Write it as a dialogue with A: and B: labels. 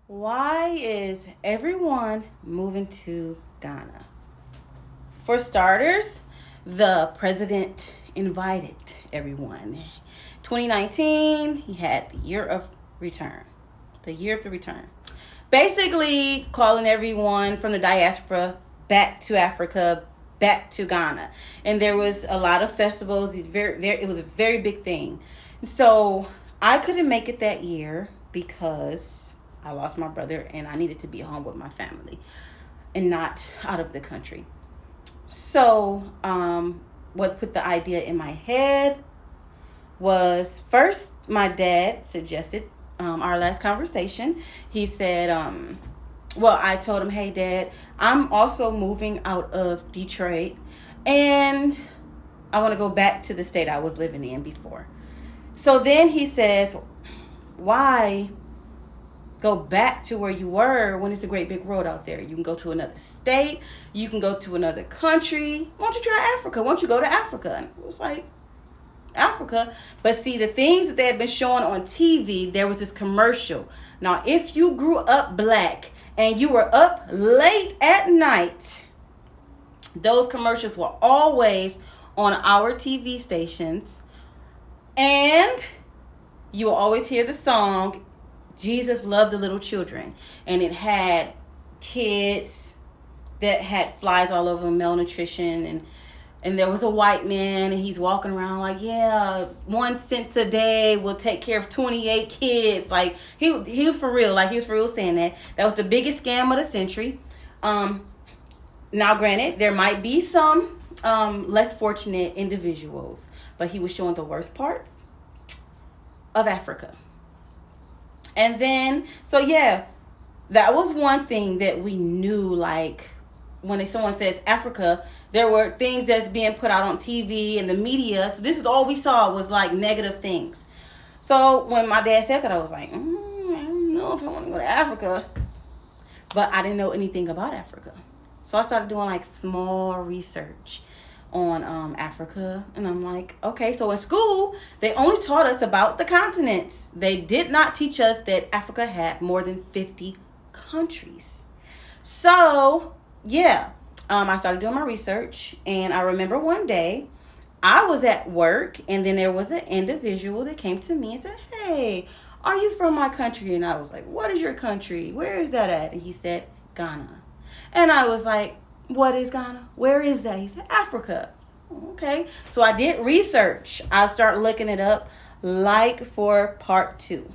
A: Why is everyone moving to Ghana? For starters, the president invited everyone. 2019, he had the year of return. The year of the return. Basically, calling everyone from the diaspora back to Africa, back to Ghana. And there was a lot of festivals. It was a very big thing. So I couldn't make it that year because I lost my brother and I needed to be home with my family and not out of the country. So, what put the idea in my head was first my dad suggested our last conversation. He said, well, I told him, hey, Dad, I'm also moving out of Detroit and I want to go back to the state I was living in before. So then he says, why go back to where you were when it's a great big world out there? You can go to another state, you can go to another country. Why don't you try Africa? Why don't you go to Africa? And it was like, Africa. But see, the things that they had been showing on TV, there was this commercial. Now, if you grew up black and you were up late at night, those commercials were always on our TV stations. And you will always hear the song, Jesus Loved the Little Children. And it had kids that had flies all over them, malnutrition, and there was a white man and he's walking around like, yeah, 1 cent a day will take care of 28 kids. Like he was for real. Like he was for real saying that. That was the biggest scam of the century. Now granted, there might be some less fortunate individuals, but he was showing the worst parts of Africa. And then, so yeah, that was one thing that we knew, like when someone says Africa, there were things that's being put out on TV and the media. So this is all we saw was like negative things. So when my dad said that, I was like, I don't know if I want to go to Africa. But I didn't know anything about Africa. So I started doing like small research on Africa. And I'm like, okay, so in school, they only taught us about the continents. They did not teach us that Africa had more than 50 countries. So, yeah. I started doing my research, and I remember one day I was at work, and then there was an individual that came to me and said, hey, are you from my country? And I was like, what is your country? Where is that at? And he said, Ghana. And I was like, what is Ghana? Where is that? He said, Africa. Okay. So I did research. I started looking it up, like for part 2.